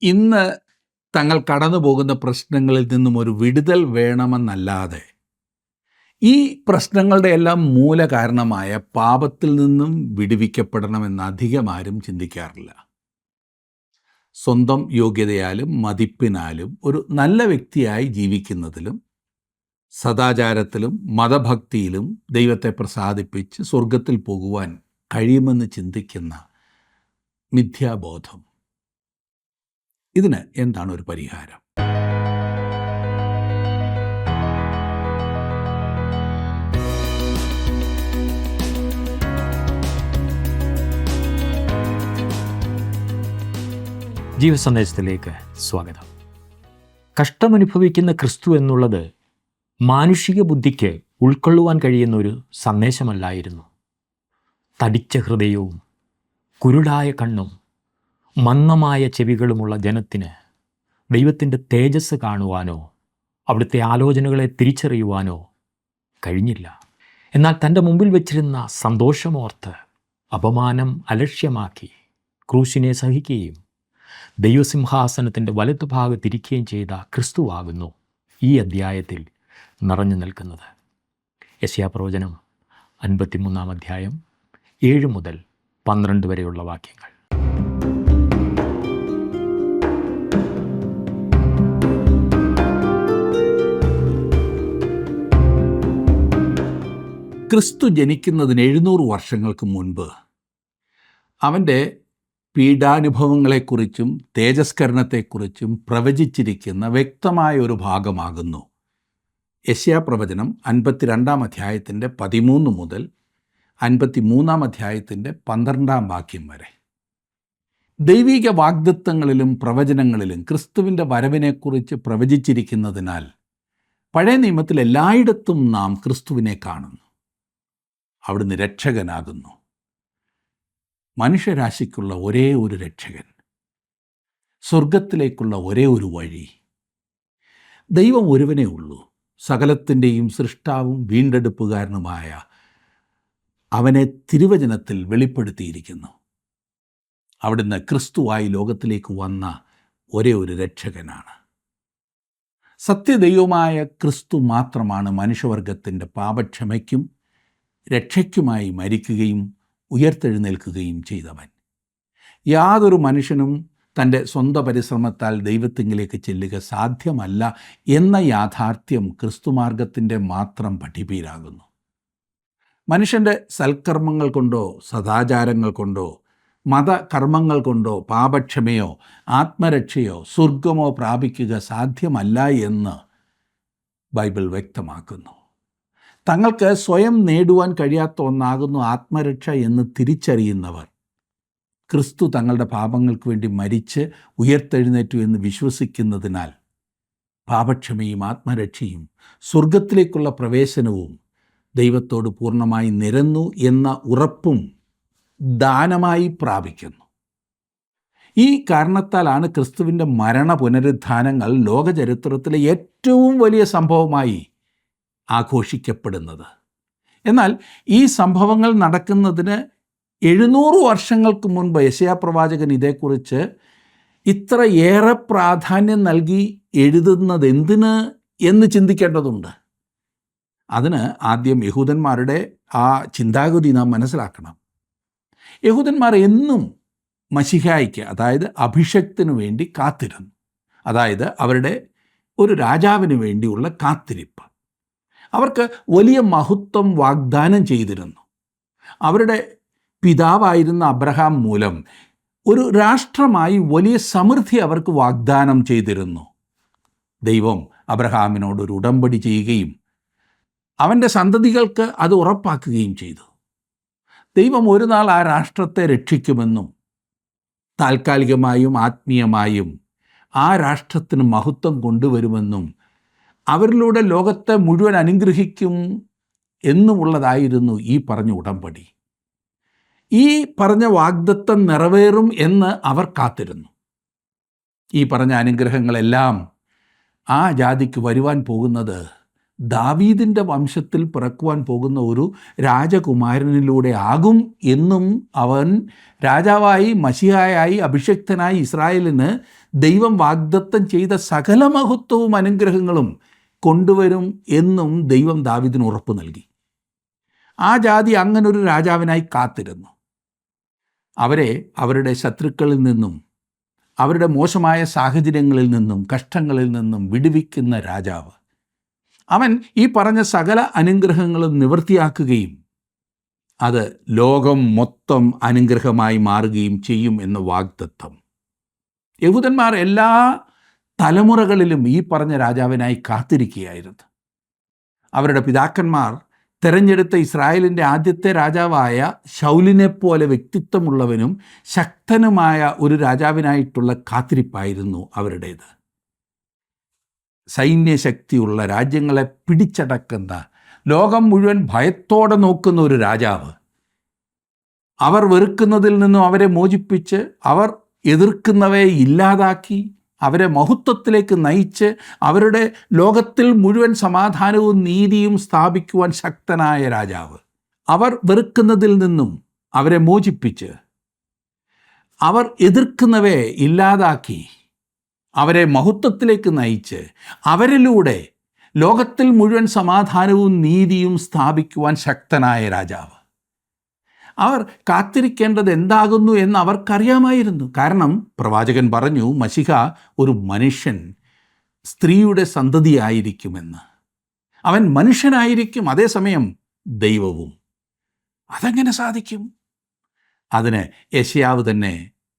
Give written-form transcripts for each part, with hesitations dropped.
ഇന്ന് തങ്ങൾ കടന്നു പോകുന്ന പ്രശ്നങ്ങളിൽ നിന്നും ഒരു വിടുതൽ വേണമെന്നല്ലാതെ ഈ പ്രശ്നങ്ങളുടെ എല്ലാം മൂല കാരണമായ പാപത്തിൽ നിന്നും വിടുവിക്കപ്പെടണമെന്ന് അധികം ആരും ചിന്തിക്കാറില്ല. സ്വന്തം യോഗ്യതയാലും മതിപ്പിനാലും ഒരു നല്ല വ്യക്തിയായി ജീവിക്കുന്നതിലും സദാചാരത്തിലും മതഭക്തിയിലും ദൈവത്തെ പ്രസാദിപ്പിച്ച് സ്വർഗത്തിൽ പോകുവാൻ കഴിയുമെന്ന് ചിന്തിക്കുന്ന മിഥ്യാബോധം. ഇതിന് എന്താണ് ഒരു പരിഹാരം? ജീവസന്ദേശത്തിലേക്ക് സ്വാഗതം. കഷ്ടമനുഭവിക്കുന്ന ക്രിസ്തു എന്നുള്ളത് മാനുഷിക ബുദ്ധിക്ക് ഉൾക്കൊള്ളുവാൻ കഴിയുന്ന ഒരു സന്ദേശമല്ലായിരുന്നു. തടിച്ച ഹൃദയവും കുരുടായ കണ്ണും മന്ദമായ ചെവികളുമുള്ള ജനത്തിന് ദൈവത്തിൻ്റെ തേജസ് കാണുവാനോ അവിടുത്തെ ആലോചനകളെ തിരിച്ചറിയുവാനോ കഴിഞ്ഞില്ല. എന്നാൽ തൻ്റെ മുമ്പിൽ വച്ചിരുന്ന സന്തോഷമോർത്ത് അപമാനം അലക്ഷ്യമാക്കി ക്രൂശിനെ സഹിക്കുകയും ദൈവസിംഹാസനത്തിൻ്റെ വലത്തുഭാഗത്തിരിക്കുകയും ചെയ്ത ക്രിസ്തുവാകുന്നു ഈ അധ്യായത്തിൽ നിറഞ്ഞു നിൽക്കുന്നത്. യെശയ്യാപ്രവചനം 53 അധ്യായം 7 മുതൽ 12 വരെയുള്ള വാക്യങ്ങൾ. ക്രിസ്തു ജനിക്കുന്നതിന് 700 വർഷങ്ങൾക്ക് മുൻപ് അവൻ്റെ പീഡാനുഭവങ്ങളെക്കുറിച്ചും തേജസ്കരണത്തെക്കുറിച്ചും പ്രവചിച്ചിരിക്കുന്ന വ്യക്തമായ ഒരു ഭാഗമാകുന്നു യെശയ്യാപ്രവചനം 52 അധ്യായത്തിൻ്റെ 13 മുതൽ 53 അധ്യായത്തിൻ്റെ 12 വാക്യം വരെ. ദൈവിക വാഗ്ദത്തങ്ങളിലും പ്രവചനങ്ങളിലും ക്രിസ്തുവിൻ്റെ വരവിനെക്കുറിച്ച് പ്രവചിച്ചിരിക്കുന്നതിനാൽ പഴയ നിയമത്തിൽ എല്ലായിടത്തും നാം ക്രിസ്തുവിനെ കാണുന്നു. അവിടുന്ന് രക്ഷകനാകുന്നു, മനുഷ്യരാശിക്കുള്ള ഒരേ ഒരു രക്ഷകൻ, സ്വർഗത്തിലേക്കുള്ള ഒരേ ഒരു വഴി. ദൈവം ഒരുവനേ ഉള്ളൂ, സകലത്തിൻ്റെയും സൃഷ്ടാവും വീണ്ടെടുപ്പുകാരനുമായ അവനെ തിരുവചനത്തിൽ വെളിപ്പെടുത്തിയിരിക്കുന്നു. അവിടുന്ന് ക്രിസ്തുവായി ലോകത്തിലേക്ക് വന്ന ഒരേ ഒരു രക്ഷകനാണ്. സത്യദൈവമായ ക്രിസ്തു മാത്രമാണ് മനുഷ്യവർഗത്തിൻ്റെ പാപക്ഷമയ്ക്കും രക്ഷയ്ക്കുമായി മരിക്കുകയും ഉയർത്തെഴുന്നേൽക്കുകയും ചെയ്തവൻ. യാതൊരു മനുഷ്യനും തൻ്റെ സ്വന്തം പരിശ്രമത്താൽ ദൈവത്തിങ്കിലേക്ക് ചെല്ലുക സാധ്യമല്ല എന്ന യാഥാർത്ഥ്യം ക്രിസ്തുമാർഗത്തിൻ്റെ മാത്രം പഠിപ്പീരാകുന്നു. മനുഷ്യൻ്റെ സൽക്കർമ്മങ്ങൾ കൊണ്ടോ സദാചാരങ്ങൾ കൊണ്ടോ മതകർമ്മങ്ങൾ കൊണ്ടോ പാപക്ഷമയോ ആത്മരക്ഷയോ സ്വർഗമോ പ്രാപിക്കുക സാധ്യമല്ല എന്ന് ബൈബിൾ വ്യക്തമാക്കുന്നു. തങ്ങൾക്ക് സ്വയം നേടുവാൻ കഴിയാത്ത ഒന്നാകുന്നു ആത്മരക്ഷ എന്ന് തിരിച്ചറിയുന്നവർ ക്രിസ്തു തങ്ങളുടെ പാപങ്ങൾക്ക് വേണ്ടി മരിച്ച് ഉയർത്തെഴുന്നേറ്റു എന്ന് വിശ്വസിക്കുന്നതിനാൽ പാപക്ഷമയും ആത്മരക്ഷയും സ്വർഗത്തിലേക്കുള്ള പ്രവേശനവും ദൈവത്തോട് പൂർണ്ണമായി നിരന്നു എന്ന ഉറപ്പും ദാനമായി പ്രാപിക്കുന്നു. ഈ കാരണത്താലാണ് ക്രിസ്തുവിൻ്റെ മരണ പുനരുത്ഥാനങ്ങൾ ലോകചരിത്രത്തിലെ ഏറ്റവും വലിയ സംഭവമായി ആഘോഷിക്കപ്പെടുന്നത്. എന്നാൽ ഈ സംഭവങ്ങൾ നടക്കുന്നതിന് 700 വർഷങ്ങൾക്ക് മുൻപ് യെശയ്യാപ്രവാചകൻ ഇതേക്കുറിച്ച് ഇത്രയേറെ പ്രാധാന്യം നൽകി എഴുതുന്നത് എന്തിന് എന്ന് ചിന്തിക്കേണ്ടതുണ്ട്. അതിന് ആദ്യം യഹൂദന്മാരുടെ ആ ചിന്താഗതി നാം മനസ്സിലാക്കണം. യഹൂദന്മാർ എന്നും മശിഹായ്ക്ക്, അതായത് അഭിഷക്തിനു വേണ്ടി കാത്തിരുന്നു. അതായത് അവരുടെ ഒരു രാജാവിന് വേണ്ടിയുള്ള കാത്തിരിപ്പ്. അവർക്ക് വലിയ മഹത്വം വാഗ്ദാനം ചെയ്തിരുന്നു. അവരുടെ പിതാവായിരുന്ന അബ്രഹാം മൂലം ഒരു രാഷ്ട്രമായി വലിയ സമൃദ്ധി അവർക്ക് വാഗ്ദാനം ചെയ്തിരുന്നു. ദൈവം അബ്രഹാമിനോട് ഒരു ഉടമ്പടി ചെയ്യുകയും അവൻ്റെ സന്തതികൾക്ക് അത് ഉറപ്പാക്കുകയും ചെയ്തു. ദൈവം ഒരു നാൾ ആ രാഷ്ട്രത്തെ രക്ഷിക്കുമെന്നും താൽക്കാലികമായും ആത്മീയമായും ആ രാഷ്ട്രത്തിന് മഹത്വം കൊണ്ടുവരുമെന്നും അവരിലൂടെ ലോകത്തെ മുഴുവൻ അനുഗ്രഹിക്കും എന്നുമുള്ളതായിരുന്നു ഈ പറഞ്ഞ ഉടമ്പടി. ഈ പറഞ്ഞ വാഗ്ദത്തം നിറവേറും എന്ന് അവർ കാത്തിരുന്നു. ഈ പറഞ്ഞ അനുഗ്രഹങ്ങളെല്ലാം ആ ജാതിക്ക് വരുവാൻ പോകുന്നത് ദാവീദിൻ്റെ വംശത്തിൽ പിറക്കുവാൻ പോകുന്ന ഒരു രാജകുമാരനിലൂടെ ആകും എന്നും അവൻ രാജാവായി മശിഹായായി അഭിഷിക്തനായി ഇസ്രായേലിന് ദൈവം വാഗ്ദത്തം ചെയ്ത സകല മഹത്വവും അനുഗ്രഹങ്ങളും കൊണ്ടുവരും എന്നും ദൈവം ദാവീദിന് ഉറപ്പ് നൽകി. ആ ജാതി അങ്ങനൊരു രാജാവിനായി കാത്തിരുന്നു. അവരെ അവരുടെ ശത്രുക്കളിൽ നിന്നും അവരുടെ മോശമായ സാഹചര്യങ്ങളിൽ നിന്നും കഷ്ടങ്ങളിൽ നിന്നും വിടുവിക്കുന്ന രാജാവ്. അവൻ ഈ പറഞ്ഞ സകല അനുഗ്രഹങ്ങളും നിവൃത്തിയാക്കുകയും അത് ലോകം മൊത്തം അനുഗ്രഹമായി മാറുകയും ചെയ്യും എന്ന വാഗ്ദത്തം. യഹൂദന്മാർ എല്ലാ തലമുറകളിലും ഈ പറഞ്ഞ രാജാവിനായി കാത്തിരിക്കുകയായിരുന്നു. അവരുടെ പിതാക്കന്മാർ തെരഞ്ഞെടുത്ത ഇസ്രായേലിൻ്റെ ആദ്യത്തെ രാജാവായ ശൗലിനെപ്പോലെ വ്യക്തിത്വമുള്ളവനും ശക്തനുമായ ഒരു രാജാവിനായിട്ടുള്ള കാത്തിരിപ്പായിരുന്നു അവരുടേത്. സൈന്യശക്തിയുള്ള രാജ്യങ്ങളെ പിടിച്ചടക്കുന്ന, ലോകം മുഴുവൻ ഭയത്തോടെ നോക്കുന്ന ഒരു രാജാവ്. അവർ വെറുക്കുന്നതിൽ നിന്നും അവരെ മോചിപ്പിച്ച്, അവർ എതിർക്കുന്നവയെ ഇല്ലാതാക്കി, അവരെ മഹത്വത്തിലേക്ക് നയിച്ച്, അവരുടെ ലോകത്തിൽ മുഴുവൻ സമാധാനവും നീതിയും സ്ഥാപിക്കുവാൻ ശക്തനായ രാജാവ്. അവർ വെറുക്കുന്നതിൽ നിന്നും അവരെ മോചിപ്പിച്ച്, അവർ എതിർക്കുന്നവയെ ഇല്ലാതാക്കി, അവരെ മഹത്വത്തിലേക്ക് നയിച്ച്, അവരിലൂടെ ലോകത്തിൽ മുഴുവൻ സമാധാനവും നീതിയും സ്ഥാപിക്കുവാൻ ശക്തനായ രാജാവ്. അവർ കാത്തിരിക്കേണ്ടത് എന്താകുന്നു എന്ന് അവർക്കറിയാമായിരുന്നു. കാരണം പ്രവാചകൻ പറഞ്ഞു, മശിഹ ഒരു മനുഷ്യൻ, സ്ത്രീയുടെ സന്തതിയായിരിക്കുമെന്ന്. അവൻ മനുഷ്യനായിരിക്കും, അതേസമയം ദൈവവും. അതെങ്ങനെ സാധിക്കും? അതിന് യെശയ്യാവ് തന്നെ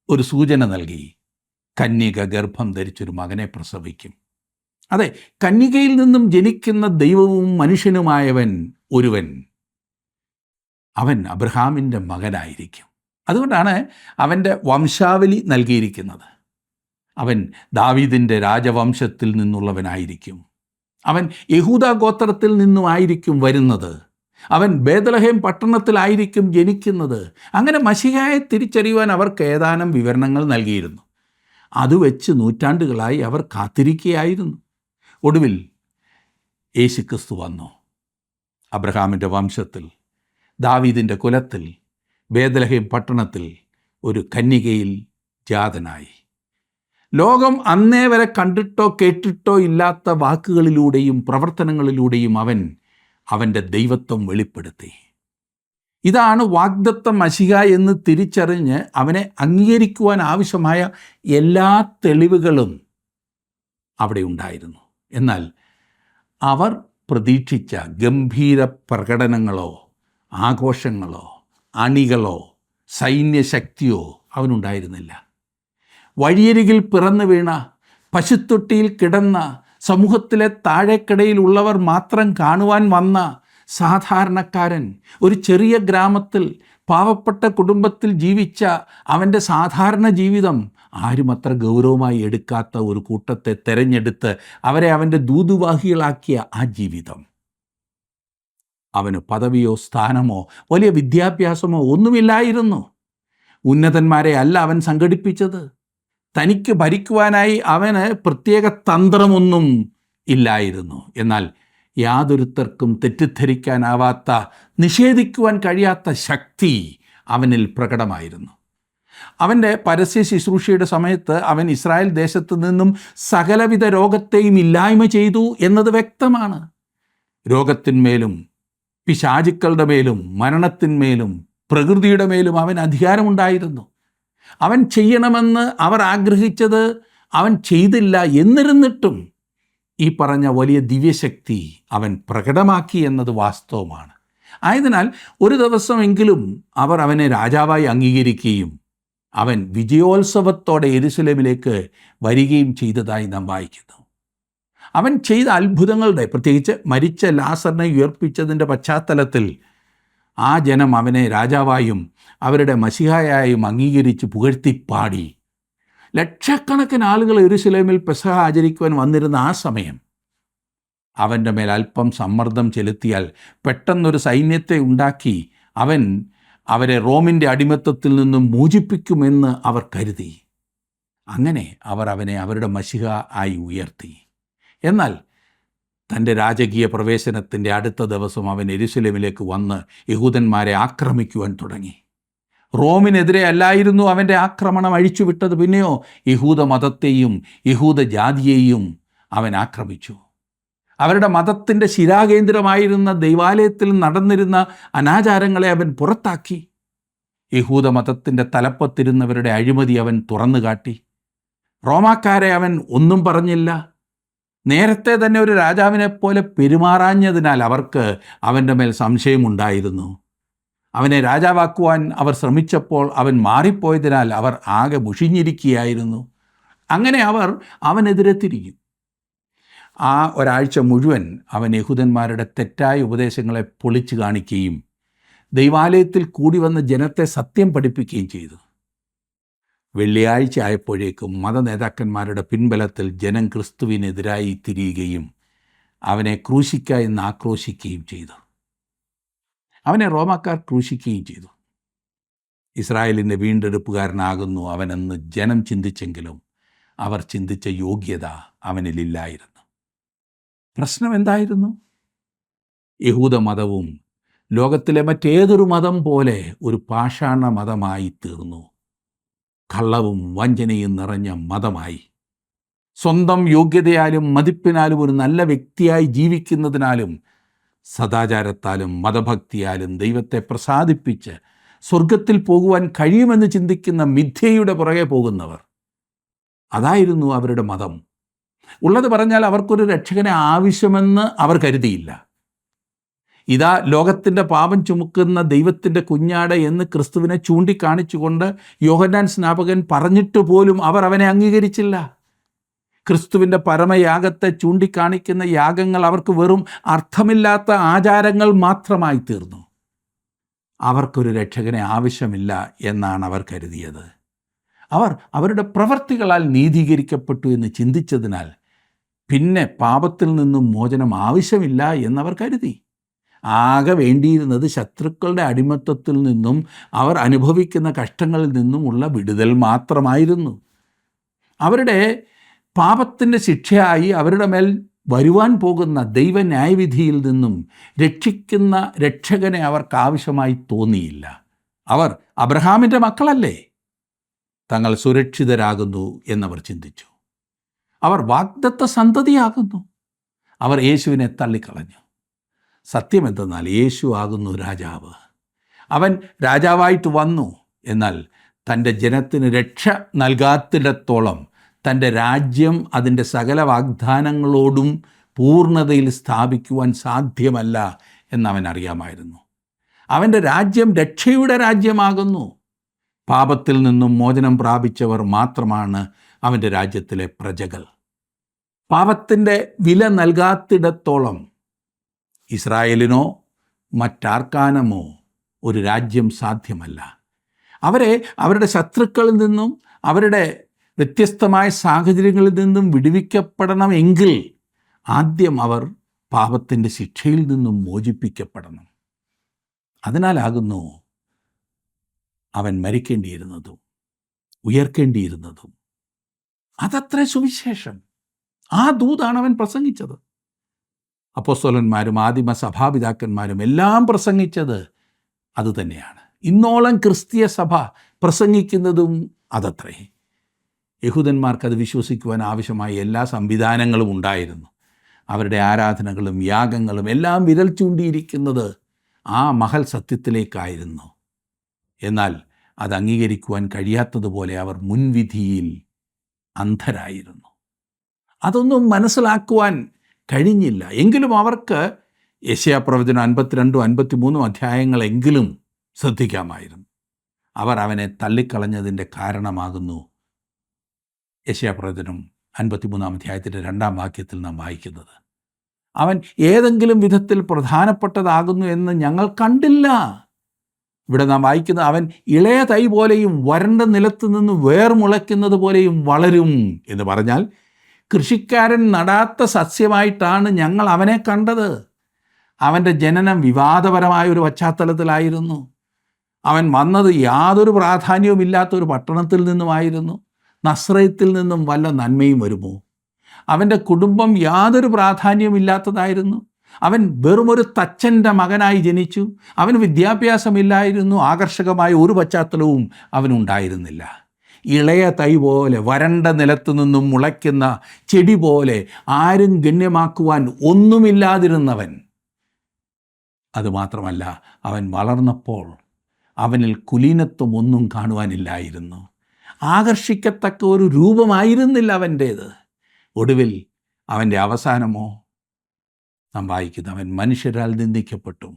ഒരു സൂചന നൽകി. കന്യക ഗർഭം ധരിച്ചൊരു മകനെ പ്രസവിക്കും. അതെ, കന്യകയിൽ നിന്നും ജനിക്കുന്ന ദൈവവും മനുഷ്യനുമായവൻ ഒരുവൻ, അവൻ അബ്രഹാമിൻ്റെ മകനായിരിക്കും. അതുകൊണ്ടാണ് അവൻ്റെ വംശാവലി നൽകിയിരിക്കുന്നത്. അവൻ ദാവീദിൻ്റെ രാജവംശത്തിൽ നിന്നുള്ളവനായിരിക്കും. അവൻ യഹൂദാ ഗോത്രത്തിൽ നിന്നുമായിരിക്കും വരുന്നത്. അവൻ ബേത്ലഹേം പട്ടണത്തിലായിരിക്കും ജനിക്കുന്നത്. അങ്ങനെ മശിഹായെ തിരിച്ചറിയുവാൻ അവർക്ക് ഏതാനും വിവരണങ്ങൾ നൽകിയിരുന്നു. അതുവെച്ച് നൂറ്റാണ്ടുകളായി അവർ കാത്തിരിക്കുകയായിരുന്നു. ഒടുവിൽ യേശുക്രിസ്തു വന്നു. അബ്രഹാമിൻ്റെ വംശത്തിൽ, ദാവീദിൻ്റെ കുലത്തിൽ, ബേത്ലഹേം പട്ടണത്തിൽ ഒരു കന്യകയിൽ ജാതനായി. ലോകം അന്നേ വരെ കണ്ടിട്ടോ കേട്ടിട്ടോ ഇല്ലാത്ത വാക്കുകളിലൂടെയും പ്രവർത്തനങ്ങളിലൂടെയും അവൻ അവൻ്റെ ദൈവത്വം വെളിപ്പെടുത്തി. ഇതാണ് വാഗ്ദത്ത മശിഹ എന്ന് തിരിച്ചറിഞ്ഞ് അവനെ അംഗീകരിക്കുവാൻ ആവശ്യമായ എല്ലാ തെളിവുകളും അവിടെ ഉണ്ടായിരുന്നു. എന്നാൽ അവർ പ്രതീക്ഷിച്ച ഗംഭീര പ്രകടനങ്ങളോ ആഘോഷങ്ങളോ അണികളോ സൈന്യശക്തിയോ അവനുണ്ടായിരുന്നില്ല. വഴിയരികിൽ പിറന്നു വീണ, പശുത്തൊട്ടിയിൽ കിടന്ന, സമൂഹത്തിലെ താഴേക്കിടയിലുള്ളവർ മാത്രം കാണുവാൻ വന്ന സാധാരണക്കാരൻ, ഒരു ചെറിയ ഗ്രാമത്തിൽ പാവപ്പെട്ട കുടുംബത്തിൽ ജീവിച്ച അവൻ്റെ സാധാരണ ജീവിതം ആരും അത്ര ഗൗരവമായി എടുക്കാത്ത ഒരു കൂട്ടത്തെ തെരഞ്ഞെടുത്ത് അവരെ അവൻ്റെ ദൂതുവാഹികളാക്കിയ ആ ജീവിതം. അവന് പദവിയോ സ്ഥാനമോ വലിയ വിദ്യാഭ്യാസമോ ഒന്നുമില്ലായിരുന്നു. ഉന്നതന്മാരെ അല്ല അവൻ സംഘടിപ്പിച്ചത്. തനിക്ക് ഭരിക്കുവാനായി അവന് പ്രത്യേക തന്ത്രമൊന്നും ഇല്ലായിരുന്നു. എന്നാൽ യാതൊരുത്തർക്കും തെറ്റിദ്ധരിക്കാനാവാത്ത, നിഷേധിക്കുവാൻ കഴിയാത്ത ശക്തി അവനിൽ പ്രകടമായിരുന്നു. അവൻ്റെ പരസ്യ ശുശ്രൂഷയുടെ സമയത്ത് അവൻ ഇസ്രായേൽ ദേശത്തു നിന്നും സകലവിധ രോഗത്തെയും ഇല്ലായ്മ ചെയ്തു എന്നത് വ്യക്തമാണ്. രോഗത്തിന്മേലും പിശാചുക്കളുടെ മേലും മരണത്തിന്മേലും പ്രകൃതിയുടെ മേലും അവൻ അധികാരമുണ്ടായിരുന്നു. അവൻ ചെയ്യണമെന്ന് അവർ ആഗ്രഹിച്ചത് അവൻ ചെയ്തില്ല. എന്നിരുന്നിട്ടും ഈ പറഞ്ഞ വലിയ ദിവ്യശക്തി അവൻ പ്രകടമാക്കി എന്നത് വാസ്തവമാണ്. ആയതിനാൽ ഒരു ദിവസമെങ്കിലും അവർ അവനെ രാജാവായി അംഗീകരിക്കുകയും അവൻ വിജയോത്സവത്തോടെ യെരൂശലേമിലേക്ക് വരികയും ചെയ്തതായി നാം വായിക്കുന്നു. അവൻ ചെയ്ത അത്ഭുതങ്ങളുടെ, പ്രത്യേകിച്ച് മരിച്ച ലാസറിനെ ഉയർപ്പിച്ചതിൻ്റെ പശ്ചാത്തലത്തിൽ ആ ജനം അവനെ രാജാവായും അവരുടെ മശിഹായായും അംഗീകരിച്ച് പുകഴ്ത്തിപ്പാടി. ലക്ഷക്കണക്കിന് ആളുകൾ യെരൂശലേമിൽ പെസഹ ആചരിക്കുവാൻ വന്നിരുന്ന ആ സമയം അവൻ്റെ മേൽ അല്പം സമ്മർദ്ദം ചെലുത്തിയാൽ പെട്ടെന്നൊരു സൈന്യത്തെ ഉണ്ടാക്കി അവൻ അവരെ റോമിൻ്റെ അടിമത്തത്തിൽ നിന്നും മോചിപ്പിക്കുമെന്ന് അവർ കരുതി. അങ്ങനെ അവർ അവനെ അവരുടെ മശിഹ ആയി ഉയർത്തി. എന്നാൽ തൻ്റെ രാജകീയ പ്രവേശനത്തിൻ്റെ അടുത്ത ദിവസം അവൻ യെരുശലേമിലേക്ക് വന്ന് യഹൂദന്മാരെ ആക്രമിക്കുവാൻ തുടങ്ങി. റോമിനെതിരെ അല്ലായിരുന്നു അവൻ്റെ ആക്രമണം അഴിച്ചുവിട്ടത്, പിന്നെയോ യഹൂദ മതത്തെയും യഹൂദ ജാതിയെയും അവൻ ആക്രമിച്ചു. അവരുടെ മതത്തിൻ്റെ ശിരാകേന്ദ്രമായിരുന്ന ദൈവാലയത്തിൽ നടന്നിരുന്ന അനാചാരങ്ങളെ അവൻ പുറത്താക്കി. യഹൂദ മതത്തിൻ്റെ തലപ്പത്തിരുന്നവരുടെ അഴിമതി അവൻ തുറന്നു കാട്ടി. റോമാക്കാരെ അവൻ ഒന്നും പറഞ്ഞില്ല. നേരത്തെ തന്നെ ഒരു രാജാവിനെ പോലെ പെരുമാറാഞ്ഞതിനാൽ അവർക്ക് അവൻ്റെ മേൽ സംശയമുണ്ടായിരുന്നു. അവനെ രാജാവാക്കുവാൻ അവർ ശ്രമിച്ചപ്പോൾ അവൻ മാറിപ്പോയതിനാൽ അവർ ആകെ മുഷിഞ്ഞിരിക്കുകയായിരുന്നു. അങ്ങനെ അവർ അവനെതിരെ തിരിയും. ആ ഒരാഴ്ച മുഴുവൻ അവൻ യഹൂദന്മാരുടെ തെറ്റായ ഉപദേശങ്ങളെ പൊളിച്ചു കാണിക്കുകയും ദൈവാലയത്തിൽ കൂടി വന്ന ജനത്തെ സത്യം പഠിപ്പിക്കുകയും ചെയ്തു. വെള്ളിയാഴ്ച ആയപ്പോഴേക്കും മതനേതാക്കന്മാരുടെ പിൻബലത്തിൽ ജനം ക്രിസ്തുവിനെതിരായി തിരിയുകയും അവനെ ക്രൂശിക്ക എന്ന് ആക്രോശിക്കുകയും ചെയ്തു. അവനെ റോമാക്കാർ ക്രൂശിക്കുകയും ചെയ്തു. ഇസ്രായേലിൻ്റെ വീണ്ടെടുപ്പുകാരനാകുന്നു അവനെന്ന് ജനം ചിന്തിച്ചെങ്കിലും അവർ ചിന്തിച്ച യോഗ്യത അവനിലില്ലായിരുന്നു. പ്രശ്നം എന്തായിരുന്നു? യഹൂദ മതവും ലോകത്തിലെ മറ്റേതൊരു മതം പോലെ ഒരു പാഷാണ മതമായി തീർന്നു. കള്ളവും വഞ്ചനയും നിറഞ്ഞ മതമായി. സ്വന്തം യോഗ്യതയാലും മതിപ്പിനാലും ഒരു നല്ല വ്യക്തിയായി ജീവിക്കുന്നതിനാലും സദാചാരത്താലും മതഭക്തിയാലും ദൈവത്തെ പ്രസാദിപ്പിച്ച് സ്വർഗത്തിൽ പോകുവാൻ കഴിയുമെന്ന് ചിന്തിക്കുന്ന മിഥ്യയുടെ പുറകെ പോകുന്നവർ. അതായിരുന്നു അവരുടെ മതം. ഉള്ളത് പറഞ്ഞാൽ അവർക്കൊരു രക്ഷകനെ ആവശ്യമെന്ന് അവർ കരുതിയില്ല. ഇതാ ലോകത്തിൻ്റെ പാപം ചുമക്കുന്ന ദൈവത്തിൻ്റെ കുഞ്ഞാട് എന്ന് ക്രിസ്തുവിനെ ചൂണ്ടിക്കാണിച്ചുകൊണ്ട് യോഹന്നാൻ സ്നാപകൻ പറഞ്ഞിട്ട് പോലും അവർ അവനെ അംഗീകരിച്ചില്ല. ക്രിസ്തുവിൻ്റെ പരമയാഗത്തെ ചൂണ്ടിക്കാണിക്കുന്ന യാഗങ്ങൾ അവർക്ക് വെറും അർത്ഥമില്ലാത്ത ആചാരങ്ങൾ മാത്രമായി തീർന്നു. അവർക്കൊരു രക്ഷകനെ ആവശ്യമില്ല എന്നാണ് അവർ കരുതിയത്. അവർ അവരുടെ പ്രവൃത്തികളാൽ നീതീകരിക്കപ്പെട്ടു എന്ന് ചിന്തിച്ചതിനാൽ പിന്നെ പാപത്തിൽ നിന്നും മോചനം ആവശ്യമില്ല എന്നവർ കരുതി. ആകെ വേണ്ടിയിരുന്നത് ശത്രുക്കളുടെ അടിമത്തത്തിൽ നിന്നും അവർ അനുഭവിക്കുന്ന കഷ്ടങ്ങളിൽ നിന്നുമുള്ള വിടുതൽ മാത്രമായിരുന്നു. അവരുടെ പാപത്തിൻ്റെ ശിക്ഷയായി അവരുടെ മേൽ വരുവാൻ പോകുന്ന ദൈവന്യായവിധിയിൽ നിന്നും രക്ഷിക്കുന്ന രക്ഷകനെ അവർക്ക് ആവശ്യമായി തോന്നിയില്ല. അവർ അബ്രഹാമിൻ്റെ മക്കളല്ലേ, തങ്ങൾ സുരക്ഷിതരാകുന്നു എന്നവർ ചിന്തിച്ചു. അവർ വാഗ്ദത്ത സന്തതിയാകുന്നു. അവർ യേശുവിനെ തള്ളിക്കളഞ്ഞു. സത്യമെന്തെന്നാൽ യേശു ആകുന്നു രാജാവ്. അവൻ രാജാവായിട്ട് വന്നു. എന്നാൽ തൻ്റെ ജനത്തിന് രക്ഷ നൽകാത്തിടത്തോളം തൻ്റെ രാജ്യം അതിൻ്റെ സകല വാഗ്ദാനങ്ങളോടും പൂർണ്ണതയിൽ സ്ഥാപിക്കുവാൻ സാധ്യമല്ല എന്നവൻ അറിയാമായിരുന്നു. അവൻ്റെ രാജ്യം രക്ഷയുടെ രാജ്യമാകുന്നു. പാപത്തിൽ നിന്നും മോചനം പ്രാപിച്ചവർ മാത്രമാണ് അവൻ്റെ രാജ്യത്തിലെ പ്രജകൾ. പാപത്തിൻ്റെ വില നൽകാത്തിടത്തോളം ഇസ്രായേലിനോ മറ്റാർക്കാനമോ ഒരു രാജ്യം സാധ്യമല്ല. അവരെ അവരുടെ ശത്രുക്കളിൽ നിന്നും അവരുടെ വ്യത്യസ്തമായ സാഹചര്യങ്ങളിൽ നിന്നും വിടുവിക്കപ്പെടണമെങ്കിൽ ആദ്യം അവർ പാപത്തിൻ്റെ ശിക്ഷയിൽ നിന്നും മോചിപ്പിക്കപ്പെടണം. അതിനാലാകുന്നു അവൻ മരിക്കേണ്ടിയിരുന്നതും ഉയർക്കേണ്ടിയിരുന്നതും. അതത്ര സുവിശേഷം. ആ ദൂതാണ് അവൻ പ്രസംഗിച്ചത്. അപ്പോസ്തലന്മാരും ആദിമ സഭാപിതാക്കന്മാരും എല്ലാം പ്രസംഗിച്ചത് അതുതന്നെയാണ്. ഇന്നോളം ക്രിസ്തീയ സഭ പ്രസംഗിക്കുന്നതും അതത്രേ. യഹൂദന്മാർക്കത് വിശ്വസിക്കുവാൻ ആവശ്യമായ എല്ലാ സംവിധാനങ്ങളും ഉണ്ടായിരുന്നു. അവരുടെ ആരാധനകളും യാഗങ്ങളും എല്ലാം വിരൽ ചൂണ്ടിയിരിക്കുന്നത് ആ മഹൽ സത്യത്തിലേക്കായിരുന്നു. എന്നാൽ അത് അംഗീകരിക്കുവാൻ കഴിയാത്തതുപോലെ അവർ മുൻവിധിയിൽ അന്ധരായിരുന്നു. അതൊന്നും മനസ്സിലാക്കുവാൻ കഴിഞ്ഞില്ല. എങ്കിലും അവർക്ക് യെശയ്യാപ്രവചനം 52, 53 അധ്യായങ്ങളെങ്കിലും ശ്രദ്ധിക്കാമായിരുന്നു. അവർ അവനെ തള്ളിക്കളഞ്ഞതിൻ്റെ കാരണമാകുന്നു യെശയ്യാപ്രവചനം 53 അധ്യായത്തിൻ്റെ 2-ാം വാക്യത്തിൽ നാം വായിക്കുന്നത്. അവൻ ഏതെങ്കിലും വിധത്തിൽ പ്രധാനപ്പെട്ടതാകുന്നു എന്ന് ഞങ്ങൾ കണ്ടില്ല. ഇവിടെ നാം വായിക്കുന്നത് അവൻ ഇളയ തൈ പോലെയും വരണ്ട നിലത്ത് നിന്ന് വേർമുളയ്ക്കുന്നത് പോലെയും വളരും എന്ന് പറഞ്ഞാൽ കൃഷിക്കാരൻ നടാത്ത സസ്യമായിട്ടാണ് ഞങ്ങൾ അവനെ കണ്ടത്. അവൻ്റെ ജനനം വിവാദപരമായ ഒരു പശ്ചാത്തലത്തിലായിരുന്നു. അവൻ വന്നത് യാതൊരു പ്രാധാന്യവുമില്ലാത്ത ഒരു പട്ടണത്തിൽ നിന്നുമായിരുന്നു. നസ്രയത്തിൽ നിന്നും വല്ല നന്മയും വരുമോ? അവൻ്റെ കുടുംബം യാതൊരു പ്രാധാന്യമില്ലാത്തതായിരുന്നു. അവൻ വെറുമൊരു തച്ചൻ്റെ മകനായി ജനിച്ചു. അവന് വിദ്യാഭ്യാസമില്ലായിരുന്നു. ആകർഷകമായ ഒരു പശ്ചാത്തലവും അവനുണ്ടായിരുന്നില്ല. ഇളയ തൈ പോലെ വരണ്ട നിലത്തു നിന്നും മുളയ്ക്കുന്ന ചെടി പോലെ ആരും ഗണ്യമാക്കുവാൻ ഒന്നുമില്ലാതിരുന്നവൻ. അതുമാത്രമല്ല, അവൻ വളർന്നപ്പോൾ അവനിൽ കുലീനത്വം ഒന്നും കാണുവാനില്ലായിരുന്നു. ആകർഷിക്കത്തക്ക ഒരു രൂപമായിരുന്നില്ല അവൻ്റേത്. ഒടുവിൽ അവൻ്റെ അവസാനമോ നാം വായിക്കുന്നു, അവൻ മനുഷ്യരാൽ നിന്ദിക്കപ്പെട്ടു,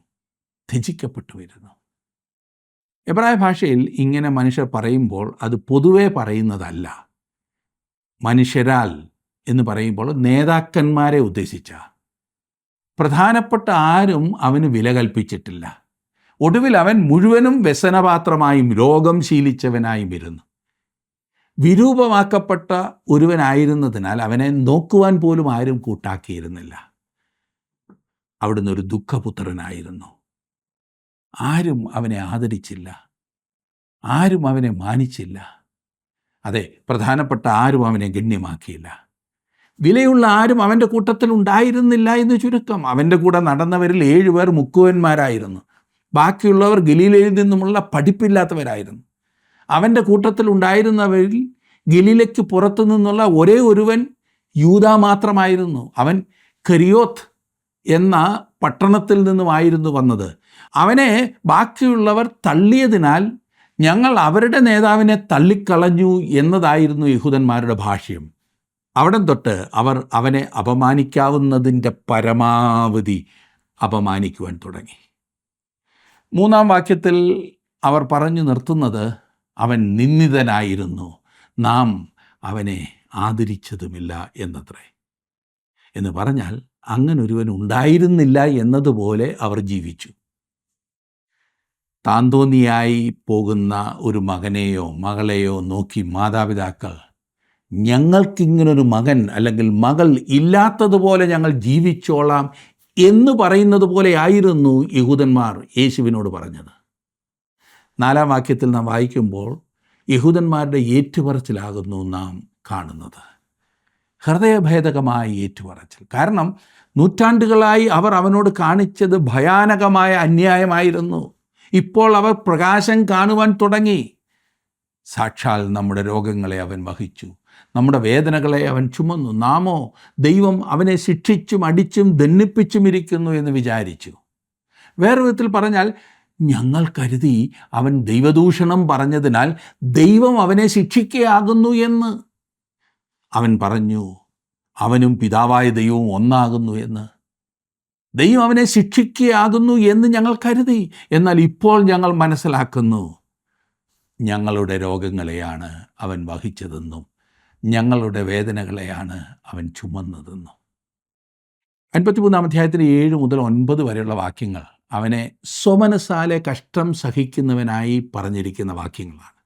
ത്യജിക്കപ്പെട്ടു വരുന്നു. എബ്രായ ഭാഷയിൽ ഇങ്ങനെ മനുഷ്യർ പറയുമ്പോൾ അത് പൊതുവെ പറയുന്നതല്ല. മനുഷ്യരാൽ എന്ന് പറയുമ്പോൾ നേതാക്കന്മാരെ ഉദ്ദേശിച്ച, പ്രധാനപ്പെട്ട ആരും അവന് വില കൽപ്പിച്ചിട്ടില്ല. ഒടുവിൽ അവൻ മുഴുവനും വ്യസനപാത്രമായും രോഗം ശീലിച്ചവനായും ഇരുന്നു. വിരൂപമാക്കപ്പെട്ട ഒരുവനായിരുന്നതിനാൽ അവനെ നോക്കുവാൻ പോലും ആരും കൂട്ടാക്കിയിരുന്നില്ല. അവിടുന്ന് ഒരു ദുഃഖപുത്രനായിരുന്നു. ആരും അവനെ ആദരിച്ചില്ല, ആരും അവനെ മാനിച്ചില്ല. അതെ, പ്രധാനപ്പെട്ട ആരും അവനെ ഗണ്യമാക്കിയില്ല. വിലയുള്ള ആരും അവൻ്റെ കൂട്ടത്തിൽ ഉണ്ടായിരുന്നില്ല എന്ന് ചുരുക്കം. അവൻ്റെ കൂടെ നടന്നവരിൽ 7 പേർ മുക്കുവന്മാരായിരുന്നു. ബാക്കിയുള്ളവർ ഗലീലയിൽ നിന്നുമുള്ള പഠിപ്പില്ലാത്തവരായിരുന്നു. അവൻ്റെ കൂട്ടത്തിൽ ഉണ്ടായിരുന്നവരിൽ ഗലീലയ്ക്ക് പുറത്തു നിന്നുള്ള ഒരേ ഒരുവൻ യൂദാ മാത്രമായിരുന്നു. അവൻ കെരിയോത്ത് എന്ന പട്ടണത്തിൽ നിന്നുമായിരുന്നു വന്നത്. അവനെ ബാക്കിയുള്ളവർ തള്ളിയതിനാൽ ഞങ്ങൾ അവരുടെ നേതാവിനെ തള്ളിക്കളഞ്ഞു എന്നതായിരുന്നു യഹൂദന്മാരുടെ ഭാഷ്യം. അവിടം തൊട്ട് അവർ അവനെ അപമാനിക്കാവുന്നതിൻ്റെ പരമാവധി അപമാനിക്കുവാൻ തുടങ്ങി. 3-ാം വാക്യത്തിൽ അവർ പറഞ്ഞു നിർത്തുന്നത്, അവൻ നിന്ദിതനായിരുന്നു, നാം അവനെ ആദരിച്ചതുമില്ല എന്നത്രേ. എന്ന് പറഞ്ഞാൽ അങ്ങനൊരുവൻ ഉണ്ടായിരുന്നില്ല എന്നതുപോലെ അവർ ജീവിച്ചു. താന്തോന്നിയായി പോകുന്ന ഒരു മകനെയോ മകളെയോ നോക്കി മാതാപിതാക്കൾ, ഞങ്ങൾക്കിങ്ങനൊരു മകൻ അല്ലെങ്കിൽ മകൾ ഇല്ലാത്തതുപോലെ ഞങ്ങൾ ജീവിച്ചോളാം എന്ന് പറയുന്നത് പോലെ ആയിരുന്നു യഹൂദന്മാർ യേശുവിനോട് പറഞ്ഞത്. 4-ാം വാക്യത്തിൽ നാം വായിക്കുമ്പോൾ യഹൂദന്മാരുടെ ഏറ്റുപറച്ചിലാകുന്നു നാം കാണുന്നത്. ഹൃദയഭേദകമായ ഏറ്റുപറച്ചിൽ. കാരണം നൂറ്റാണ്ടുകളായി അവർ അവനോട് കാണിച്ചത് ഭയാനകമായ അന്യായമായിരുന്നു. ഇപ്പോൾ അവർ പ്രകാശം കാണുവാൻ തുടങ്ങി. സാക്ഷാൽ നമ്മുടെ രോഗങ്ങളെ അവൻ വഹിച്ചു, നമ്മുടെ വേദനകളെ അവൻ ചുമന്നു. നാമോ ദൈവം അവനെ ശിക്ഷിച്ചും അടിച്ചും ദണ്ഡിപ്പിച്ചും ഇരിക്കുന്നു എന്ന് വിചാരിച്ചു. വേറെ വിധത്തിൽ പറഞ്ഞാൽ, ഞങ്ങൾ കരുതി അവൻ ദൈവദൂഷണം പറഞ്ഞതിനാൽ ദൈവം അവനെ ശിക്ഷിക്കുകയാകുന്നു എന്ന്. അവൻ പറഞ്ഞു, അവനും പിതാവായ ദൈവവും ഒന്നാകുന്നു എന്ന്. ദൈവം അവനെ ശിക്ഷിക്കുകയാകുന്നു എന്ന് ഞങ്ങൾ കരുതി. എന്നാൽ ഇപ്പോൾ ഞങ്ങൾ മനസ്സിലാക്കുന്നു, ഞങ്ങളുടെ രോഗങ്ങളെയാണ് അവൻ വഹിച്ചതെന്നും ഞങ്ങളുടെ വേദനകളെയാണ് അവൻ ചുമന്നതെന്നും. 53-ാം അധ്യായത്തിലെ 7 മുതൽ 9 വരെയുള്ള വാക്യങ്ങൾ അവനെ സ്വമനസാലെ കഷ്ടം സഹിക്കുന്നവനായി പറഞ്ഞിരിക്കുന്ന വാക്യങ്ങളാണ്.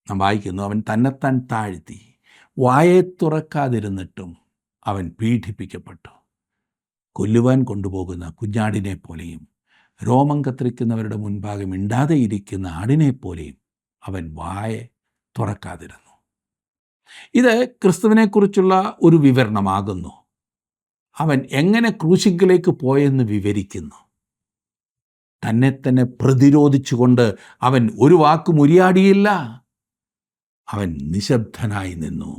നാം വായിക്കുന്നു, അവൻ തന്നെത്താൻ താഴ്ത്തി, വായെ തുറക്കാതിരുന്നിട്ടും അവൻ പീഡിപ്പിക്കപ്പെട്ടു. കൊല്ലുവാൻ കൊണ്ടുപോകുന്ന കുഞ്ഞാടിനെ പോലെയും രോമം കത്തിരിക്കുന്നവരുടെ മുൻപാകെ മിണ്ടാതെ ഇരിക്കുന്ന ആടിനെപ്പോലെയും അവൻ വായെ തുറക്കാതിരുന്നു. ഇത് ക്രിസ്തുവിനെക്കുറിച്ചുള്ള ഒരു വിവരണമാകുന്നു. അവൻ എങ്ങനെ ക്രൂശിങ്കിലേക്ക് പോയെന്ന് വിവരിക്കുന്നു. തന്നെ തന്നെ പ്രതിരോധിച്ചുകൊണ്ട് അവൻ ഒരു വാക്കും ഉരിയാടിയില്ല. അവൻ നിശബ്ദനായി നിന്നു.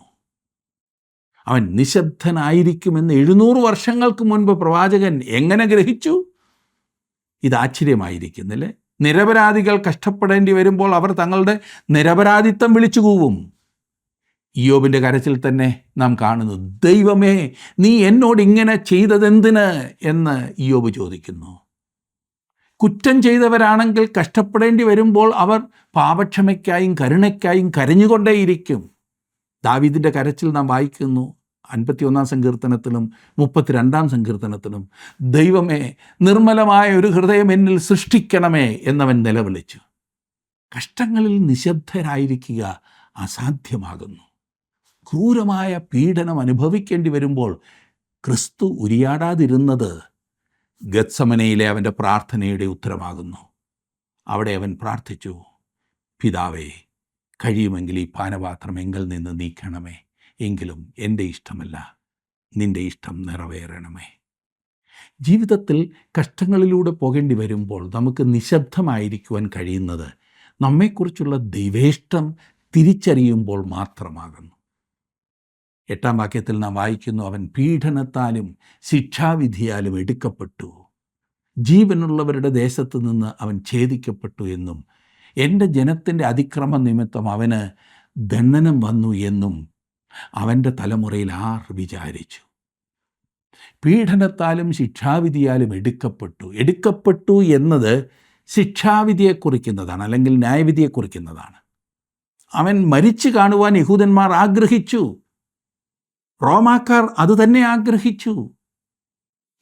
അവൻ നിശബ്ദനായിരിക്കുമെന്ന് 700 വർഷങ്ങൾക്ക് മുൻപ് പ്രവാചകൻ എങ്ങനെ ഗ്രഹിച്ചു? ഇത് ആശ്ചര്യമായിരിക്കുന്നില്ലേ? നിരപരാധികൾ കഷ്ടപ്പെടേണ്ടി വരുമ്പോൾ അവർ തങ്ങളുടെ നിരപരാധിത്വം വിളിച്ചു കൂവും. ഇയ്യോബിൻ്റെ കരച്ചിൽ തന്നെ നാം കാണുന്നു. ദൈവമേ, നീ എന്നോട് ഇങ്ങനെ ചെയ്തതെന്തിന് എന്ന് ഇയ്യോബ് ചോദിക്കുന്നു. കുറ്റം ചെയ്തവരാണെങ്കിൽ കഷ്ടപ്പെടേണ്ടി വരുമ്പോൾ അവർ പാപക്ഷമയ്ക്കായും കരുണയ്ക്കായും കരഞ്ഞുകൊണ്ടേയിരിക്കും. ദാവീദിൻ്റെ കരച്ചിൽ നാം വായിക്കുന്നു 51-ാം സങ്കീർത്തനത്തിലും 32-ാം സങ്കീർത്തനത്തിലും. ദൈവമേ, നിർമ്മലമായ ഒരു ഹൃദയം എന്നിൽ സൃഷ്ടിക്കണമേ എന്നവൻ നിലവിളിച്ചു. കഷ്ടങ്ങളിൽ നിശബ്ദരായിരിക്കുക അസാധ്യമാകുന്നു. ക്രൂരമായ പീഡനം അനുഭവിക്കേണ്ടി വരുമ്പോൾ ക്രിസ്തു ഉരിയാടാതിരുന്നത് ഗത്സമനയിലെ അവൻ്റെ പ്രാർത്ഥനയുടെ ഉത്തരമാകുന്നു. അവിടെ അവൻ പ്രാർത്ഥിച്ചു, പിതാവേ, കഴിയുമെങ്കിൽ ഈ പാനപാത്രം എങ്കിൽ നിന്ന് നീക്കണമേ, എങ്കിലും എൻ്റെ ഇഷ്ടമല്ല, നിൻ്റെ ഇഷ്ടം നിറവേറണമേ. ജീവിതത്തിൽ കഷ്ടങ്ങളിലൂടെ പോകേണ്ടി വരുമ്പോൾ നമുക്ക് നിശബ്ദമായിരിക്കുവാൻ കഴിയുന്നത് നമ്മെക്കുറിച്ചുള്ള ദൈവേഷ്ടം തിരിച്ചറിയുമ്പോൾ മാത്രമാകുന്നു. 8-ാം വാക്യത്തിൽ നാം വായിക്കുന്നു, അവൻ പീഡനത്താലും ശിക്ഷാവിധിയാലും എടുക്കപ്പെട്ടു, ജീവനുള്ളവരുടെ ദേശത്തു നിന്ന് അവൻ ഛേദിക്കപ്പെട്ടു എന്നും എൻ്റെ ജനത്തിൻ്റെ അതിക്രമ നിമിത്തം അവന് ദണ്ഡനം വന്നു എന്നും അവൻ്റെ തലമുറയിൽ ആർ വിചാരിച്ചു. പീഡനത്താലും ശിക്ഷാവിധിയാലും എടുക്കപ്പെട്ടു എന്നത് ശിക്ഷാവിധിയെ കുറിക്കുന്നതാണ്, അല്ലെങ്കിൽ ന്യായവിധിയെ കുറിക്കുന്നതാണ്. അവൻ മരിച്ചു കാണുവാൻ യഹൂദന്മാർ ആഗ്രഹിച്ചു, റോമാക്കാർ അതുതന്നെ ആഗ്രഹിച്ചു.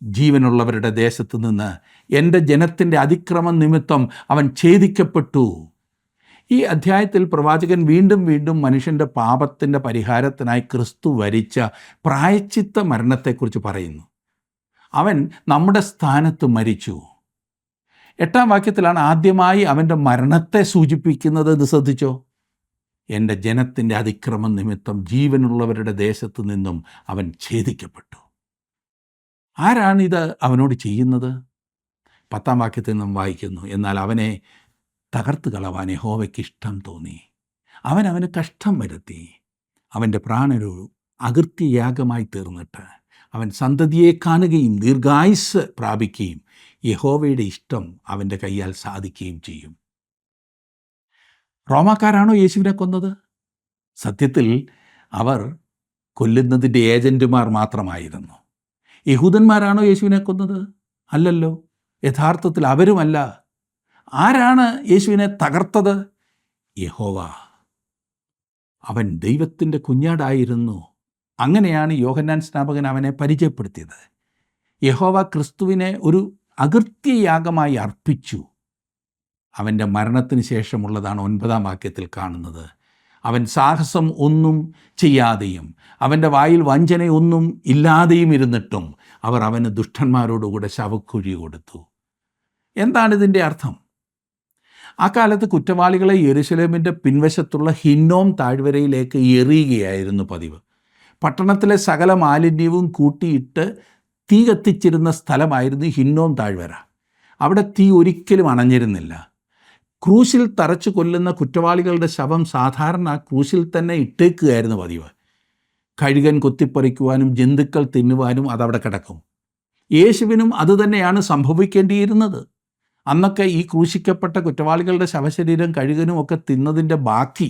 ജീവനുള്ളവരുടെ ദേശത്തു നിന്ന് എൻ്റെ ജനത്തിൻ്റെ അതിക്രമം നിമിത്തം അവൻ ഛേദിക്കപ്പെട്ടു. ഈ അധ്യായത്തിൽ പ്രവാചകൻ വീണ്ടും വീണ്ടും മനുഷ്യൻ്റെ പാപത്തിൻ്റെ പരിഹാരത്തിനായി ക്രിസ്തു വരിച്ച പ്രായശ്ചിത്ത മരണത്തെക്കുറിച്ച് പറയുന്നു. അവൻ നമ്മുടെ സ്ഥാനത്ത് മരിച്ചു. 8-ാം വാക്യത്തിലാണ് ആദ്യമായി അവൻ്റെ മരണത്തെ സൂചിപ്പിക്കുന്നത്. ഇത് ശ്രദ്ധിച്ചോ, എൻ്റെ ജനത്തിൻ്റെ അതിക്രമം നിമിത്തം ജീവനുള്ളവരുടെ ദേശത്തു നിന്നും അവൻ ഛേദിക്കപ്പെട്ടു. ആരാണിത് അവനോട് ചെയ്യുന്നത്? 10-ാം വാക്യത്തിൽ നാം വായിക്കുന്നു, എന്നാൽ അവനെ തകർത്ത് കളവാൻ യഹോവയ്ക്ക് ഇഷ്ടം തോന്നി, അവന് കഷ്ടം വരുത്തി, അവൻ്റെ പ്രാണനൊരു അകൃത്യയാഗമായി തീർന്നിട്ട് അവൻ സന്തതിയെ കാണുകയും ദീർഘായുസ് പ്രാപിക്കുകയും യഹോവയുടെ ഇഷ്ടം അവൻ്റെ കയ്യാൽ സാധിക്കുകയും ചെയ്യും. റോമാക്കാരാണോ യേശുവിനെ കൊന്നത്? സത്യത്തിൽ അവർ കൊല്ലുന്നതിൻ്റെ ഏജൻറ്റുമാർ മാത്രമായിരുന്നു. യഹൂദന്മാരാണോ യേശുവിനെ കൊന്നത്? അല്ലല്ലോ, യഥാർത്ഥത്തിൽ അവരുമല്ല. ആരാണ് യേശുവിനെ തകർത്തത്? യഹോവ. അവൻ ദൈവത്തിൻ്റെ കുഞ്ഞാടായിരുന്നു. അങ്ങനെയാണ് യോഹന്നാൻ സ്നാപകൻ അവനെ പരിചയപ്പെടുത്തിയത്. യഹോവ ക്രിസ്തുവിനെ ഒരു അകൃത്യയാഗമായി അർപ്പിച്ചു. അവൻ്റെ മരണത്തിന് ശേഷമുള്ളതാണ് 9-ാം വാക്യത്തിൽ കാണുന്നത്. അവൻ സാഹസം ഒന്നും ചെയ്യാതെയും അവൻ്റെ വായിൽ വഞ്ചനയൊന്നും ഇല്ലാതെയും ഇരുന്നിട്ടും അവർ അവന് ദുഷ്ടന്മാരോടുകൂടെ ശവക്കുഴി കൊടുത്തു. എന്താണിതിൻ്റെ അർത്ഥം? ആ കാലത്ത് കുറ്റവാളികളെ യെരുശലേമിൻ്റെ പിൻവശത്തുള്ള ഹിന്നോം താഴ്വരയിലേക്ക് എറിയുകയായിരുന്നു പതിവ്. പട്ടണത്തിലെ സകല മാലിന്യവും കൂട്ടിയിട്ട് തീ കത്തിച്ചിരുന്ന സ്ഥലമായിരുന്നു ഹിന്നോം താഴ്വര. അവിടെ തീ ഒരിക്കലും അണഞ്ഞിരുന്നില്ല. ക്രൂശിൽ തറച്ചു കൊല്ലുന്ന കുറ്റവാളികളുടെ ശവം സാധാരണ ക്രൂശിൽ തന്നെ ഇട്ടേക്കുകയായിരുന്നു പതിവ്. കഴുകൻ കൊത്തിപ്പറിക്കുവാനും ജന്തുക്കൾ തിന്നുവാനും അതവിടെ കിടക്കും. യേശുവിനും അതുതന്നെയാണ് സംഭവിക്കേണ്ടിയിരുന്നത്. അന്നൊക്കെ ഈ ക്രൂശിക്കപ്പെട്ട കുറ്റവാളികളുടെ ശവശരീരം കഴുകനും ഒക്കെ തിന്നതിൻ്റെ ബാക്കി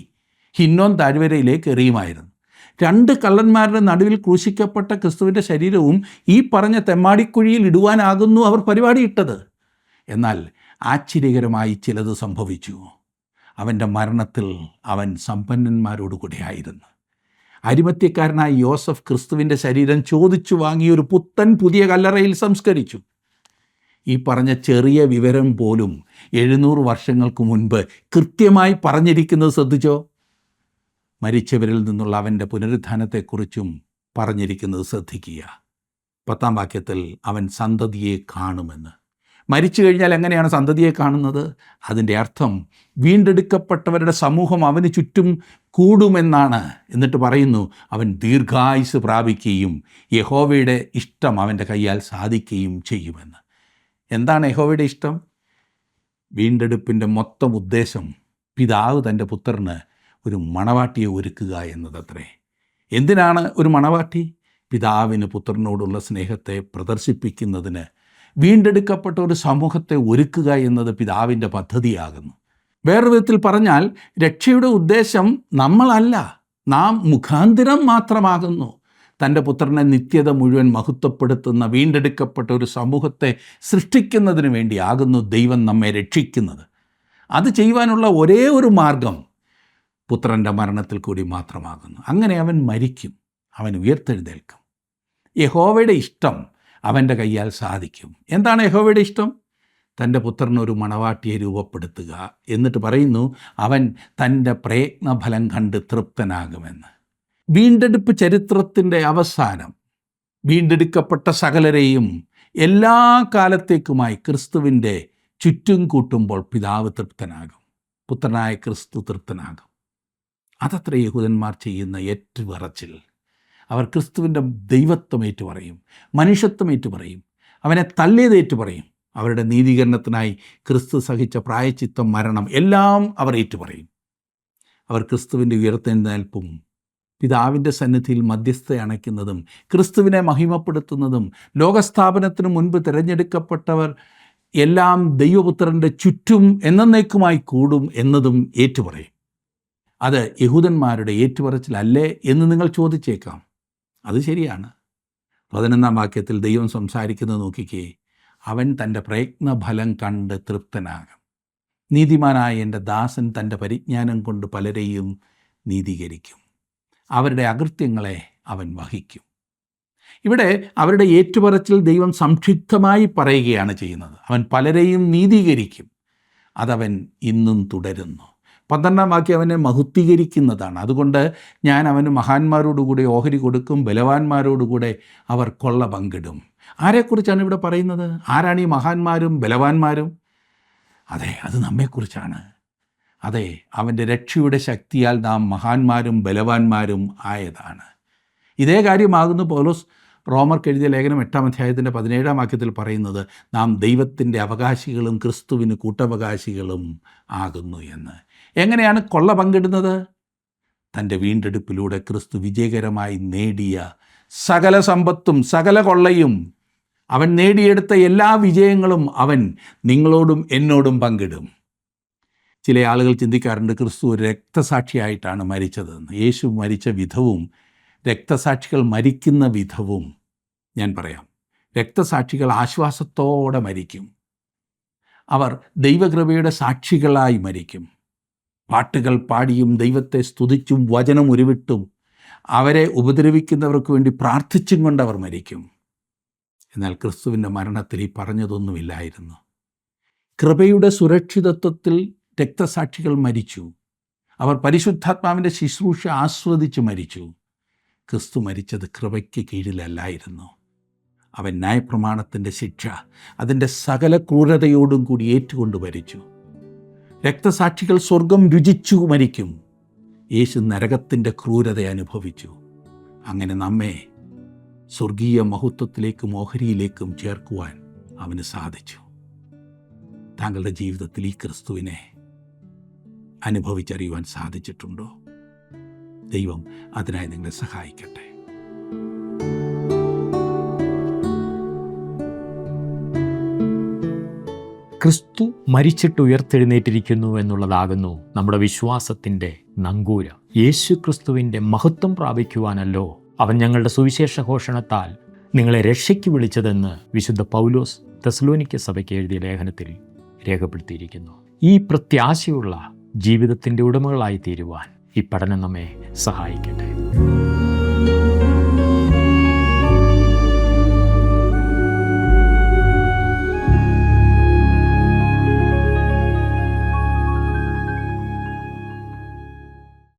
ഹിന്നോം താഴ്വരയിലേക്ക് എറിയുമായിരുന്നു. 2 കള്ളന്മാരുടെ നടുവിൽ ക്രൂശിക്കപ്പെട്ട ക്രിസ്തുവിൻ്റെ ശരീരവും ഈ പറഞ്ഞ തെമ്മാടിക്കുഴിയിൽ ഇടുവാനാകുന്നു അവർ പരിപാടിയിട്ടത്. എന്നാൽ ആശ്ചര്യകരമായി ചിലത് സംഭവിച്ചു. അവൻ്റെ മരണത്തിൽ അവൻ സമ്പന്നന്മാരോടുകൂടെ ആയിരുന്നു. അരിമത്യക്കാരനായ യോസഫ് ക്രിസ്തുവിൻ്റെ ശരീരം ചോദിച്ചു വാങ്ങി ഒരു പുതിയ കല്ലറയിൽ സംസ്കരിച്ചു. ഈ പറഞ്ഞ ചെറിയ വിവരം പോലും 700 വർഷങ്ങൾക്ക് മുൻപ് കൃത്യമായി പറഞ്ഞിരിക്കുന്നത് ശ്രദ്ധിച്ചോ. മരിച്ചവരിൽ നിന്നുള്ള അവൻ്റെ പുനരുത്ഥാനത്തെക്കുറിച്ചും പറഞ്ഞിരിക്കുന്നത് ശ്രദ്ധിക്കുക. 10-ാം വാക്യത്തിൽ അവൻ സന്തതിയെ കാണുമെന്ന്. മരിച്ചു കഴിഞ്ഞാൽ എങ്ങനെയാണ് സന്തതിയെ കാണുന്നത്? അതിൻ്റെ അർത്ഥം വീണ്ടെടുക്കപ്പെട്ടവരുടെ സമൂഹം അവന് ചുറ്റും കൂടുമെന്നാണ്. എന്നിട്ട് പറയുന്നു, അവൻ ദീർഘായുസ് പ്രാപിക്കുകയും യഹോവയുടെ ഇഷ്ടം അവൻ്റെ കയ്യാൽ സാധിക്കുകയും ചെയ്യുമെന്ന്. എന്താണ് യഹോവയുടെ ഇഷ്ടം? വീണ്ടെടുപ്പിൻ്റെ മൊത്തം ഉദ്ദേശം പിതാവ് തൻ്റെ പുത്രന് ഒരു മണവാട്ടിയെ ഒരുക്കുക എന്നതത്രേ. എന്തിനാണ് ഒരു മണവാട്ടി? പിതാവിന് പുത്രനോടുള്ള സ്നേഹത്തെ പ്രദർശിപ്പിക്കുന്നതിന് വീണ്ടെടുക്കപ്പെട്ട ഒരു സമൂഹത്തെ ഒരുക്കുക എന്നത് പിതാവിൻ്റെ പദ്ധതിയാകുന്നു. വേറൊരു വിധത്തിൽ പറഞ്ഞാൽ രക്ഷയുടെ ഉദ്ദേശം നമ്മളല്ല, നാം മുഖാന്തരം മാത്രമാകുന്നു. തൻ്റെ പുത്രനെ നിത്യത മുഴുവൻ മഹത്വപ്പെടുത്തുന്ന വീണ്ടെടുക്കപ്പെട്ട ഒരു സമൂഹത്തെ സൃഷ്ടിക്കുന്നതിന് വേണ്ടിയാകുന്നു ദൈവം നമ്മെ രക്ഷിക്കുന്നത്. അത് ചെയ്യുവാനുള്ള ഒരേ ഒരു മാർഗം പുത്രൻ്റെ മരണത്തിൽ കൂടി മാത്രമാകുന്നു. അങ്ങനെ അവൻ മരിക്കും, അവൻ ഉയർത്തെഴുന്നേൽക്കും. യഹോവയുടെ ഇഷ്ടം അവൻ്റെ കയ്യാൽ സാധിക്കും. എന്താണ് യഹോവയുടെ ഇഷ്ടം? തൻ്റെ പുത്രനൊരു മണവാട്ടിയെ രൂപപ്പെടുത്തുക. എന്നിട്ട് പറയുന്നു, അവൻ തൻ്റെ പ്രയത്നഫലം കണ്ട് തൃപ്തനാകുമെന്ന്. വീണ്ടെടുപ്പ് ചരിത്രത്തിൻ്റെ അവസാനം വീണ്ടെടുക്കപ്പെട്ട സകലരെയും എല്ലാ കാലത്തേക്കുമായി ക്രിസ്തുവിൻ്റെ ചുറ്റും കൂട്ടുമ്പോൾ പിതാവ് തൃപ്തനാകും, പുത്രനായ ക്രിസ്തു തൃപ്തനാകും. അതത്ര യഹൂദന്മാർ ചെയ്യുന്ന ഏറ്റുപറച്ചിൽ. അവർ ക്രിസ്തുവിൻ്റെ ദൈവത്വം ഏറ്റുപറയും, മനുഷ്യത്വം ഏറ്റുപറയും, അവനെ തള്ളിയത് ഏറ്റുപറയും. അവരുടെ നീതീകരണത്തിനായി ക്രിസ്തു സഹിച്ച പ്രായശ്ചിത്തം, മരണം എല്ലാം അവർ ഏറ്റുപറയും. അവർ ക്രിസ്തുവിൻ്റെ ഉയർത്തെഴുന്നേൽപ്പും പിതാവിൻ്റെ സന്നിധിയിൽ മധ്യസ്ഥ അണയ്ക്കുന്നതും ക്രിസ്തുവിനെ മഹിമപ്പെടുത്തുന്നതും ലോകസ്ഥാപനത്തിന് മുൻപ് തിരഞ്ഞെടുക്കപ്പെട്ടവർ എല്ലാം ദൈവപുത്രൻ്റെ ചുറ്റും എന്നേക്കുമായി കൂടും എന്നതും ഏറ്റുപറയും. അത് യഹൂദന്മാരുടെ ഏറ്റുപറച്ചിലല്ലേ എന്ന് നിങ്ങൾ ചോദിച്ചേക്കാം. അത് ശരിയാണ്. 11-ാം വാക്യത്തിൽ ദൈവം സംസാരിക്കുന്നത് നോക്കിക്കേ. അവൻ തൻ്റെ പ്രയത്നഫലം കണ്ട് തൃപ്തനാകും. നീതിമാനായ എൻ്റെ ദാസൻ തൻ്റെ പരിജ്ഞാനം കൊണ്ട് പലരെയും നീതീകരിക്കും. അവരുടെ അകൃത്യങ്ങളെ അവൻ വഹിക്കും. ഇവിടെ അവരുടെ ഏറ്റുപറച്ചിൽ ദൈവം സംക്ഷിപ്തമായി പറയുകയാണ് ചെയ്യുന്നത്. അവൻ പലരെയും നീതീകരിക്കും. അതവൻ ഇന്നും തുടരുന്നു. 12-ാം വാക്യം അവനെ മഹത്വീകരിക്കുന്നതാണ്. അതുകൊണ്ട് ഞാൻ അവന് മഹാന്മാരോടുകൂടെ ഓഹരി കൊടുക്കും, ബലവാന്മാരോടുകൂടെ അവർ കൊള്ള പങ്കിടും. ആരെക്കുറിച്ചാണ് ഇവിടെ പറയുന്നത്? ആരാണ് ഈ മഹാന്മാരും ബലവാന്മാരും? അതെ, അത് നമ്മെക്കുറിച്ചാണ്. അതെ, അവൻ്റെ രക്ഷയുടെ ശക്തിയാൽ നാം മഹാന്മാരും ബലവാന്മാരും ആയതാണ്. ഇതേ കാര്യമാകുന്നു പൗലോസ് റോമർക്ക് എഴുതിയ ലേഖനം 8-ാം അധ്യായത്തിൻ്റെ 17-ാം വാക്യത്തിൽ പറയുന്നത്, നാം ദൈവത്തിൻ്റെ അവകാശികളും ക്രിസ്തുവിന് കൂട്ടവകാശികളും ആകുന്നു എന്ന്. എങ്ങനെയാണ് കൊള്ള പങ്കിടുന്നത്? തൻ്റെ വീണ്ടെടുപ്പിലൂടെ ക്രിസ്തു വിജയകരമായി നേടിയ സകല സമ്പത്തും സകല കൊള്ളയും, അവൻ നേടിയെടുത്ത എല്ലാ വിജയങ്ങളും അവൻ നിങ്ങളോടും എന്നോടും പങ്കിടും. ചില ആളുകൾ ചിന്തിക്കാറുണ്ട് ക്രിസ്തു ഒരു രക്തസാക്ഷിയായിട്ടാണ് മരിച്ചതെന്ന്. യേശു മരിച്ച വിധവും രക്തസാക്ഷികൾ മരിക്കുന്ന വിധവും ഞാൻ പറയാം. രക്തസാക്ഷികൾ ആശ്വാസത്തോടെ മരിക്കും. അവർ ദൈവകൃപയുടെ സാക്ഷികളായി മരിക്കും. പാട്ടുകൾ പാടിയും ദൈവത്തെ സ്തുതിച്ചും വചനം ഉരുവിട്ടും അവരെ ഉപദ്രവിക്കുന്നവർക്ക് വേണ്ടി പ്രാർത്ഥിച്ചും കൊണ്ടവർ മരിക്കും. എന്നാൽ ക്രിസ്തുവിൻ്റെ മരണത്തിൽ ഈ പറഞ്ഞതൊന്നുമില്ലായിരുന്നു. കൃപയുടെ സുരക്ഷിതത്വത്തിൽ രക്തസാക്ഷികൾ മരിച്ചു. അവർ പരിശുദ്ധാത്മാവിൻ്റെ ശുശ്രൂഷ ആസ്വദിച്ച് മരിച്ചു. ക്രിസ്തു മരിച്ചത് കൃപയ്ക്ക് കീഴിലല്ലായിരുന്നു. അവൻ ന്യായപ്രമാണത്തിൻ്റെ ശിക്ഷ അതിൻ്റെ സകല ക്രൂരതയോടും കൂടി ഏറ്റുകൊണ്ട് മരിച്ചു. രക്തസാക്ഷികൾ സ്വർഗം രുചിച്ചു മരിക്കും. യേശു നരകത്തിൻ്റെ ക്രൂരത അനുഭവിച്ചു. അങ്ങനെ നമ്മെ സ്വർഗീയ മഹത്വത്തിലേക്കും ഓഹരിയിലേക്കും ചേർക്കുവാൻ അവന് സാധിച്ചു. താങ്കളുടെ ജീവിതത്തിൽ ഈ ക്രിസ്തുവിനെ അനുഭവിച്ചറിയുവാൻ സാധിച്ചിട്ടുണ്ടോ? ദൈവം അതിനായി നിങ്ങളെ സഹായിക്കട്ടെ. ക്രിസ്തു മരിച്ചിട്ട് ഉയർത്തെഴുന്നേറ്റിരിക്കുന്നു എന്നുള്ളതാകുന്നു നമ്മുടെ വിശ്വാസത്തിൻ്റെ നങ്കൂരം. യേശു ക്രിസ്തുവിൻ്റെ മഹത്വം പ്രാപിക്കുവാനല്ലോ അവൻ ഞങ്ങളുടെ സുവിശേഷ ഘോഷണത്താൽ നിങ്ങളെ രക്ഷയ്ക്ക് വിളിച്ചതെന്ന് വിശുദ്ധ പൗലോസ് തെസ്സലോനിക്ക സഭയ്ക്ക് എഴുതിയ ലേഖനത്തിൽ രേഖപ്പെടുത്തിയിരിക്കുന്നു. ഈ പ്രത്യാശയുള്ള ജീവിതത്തിൻ്റെ ഉടമകളായി തീരുവാൻ ഈ പഠനം നമ്മെ സഹായിക്കട്ടെ.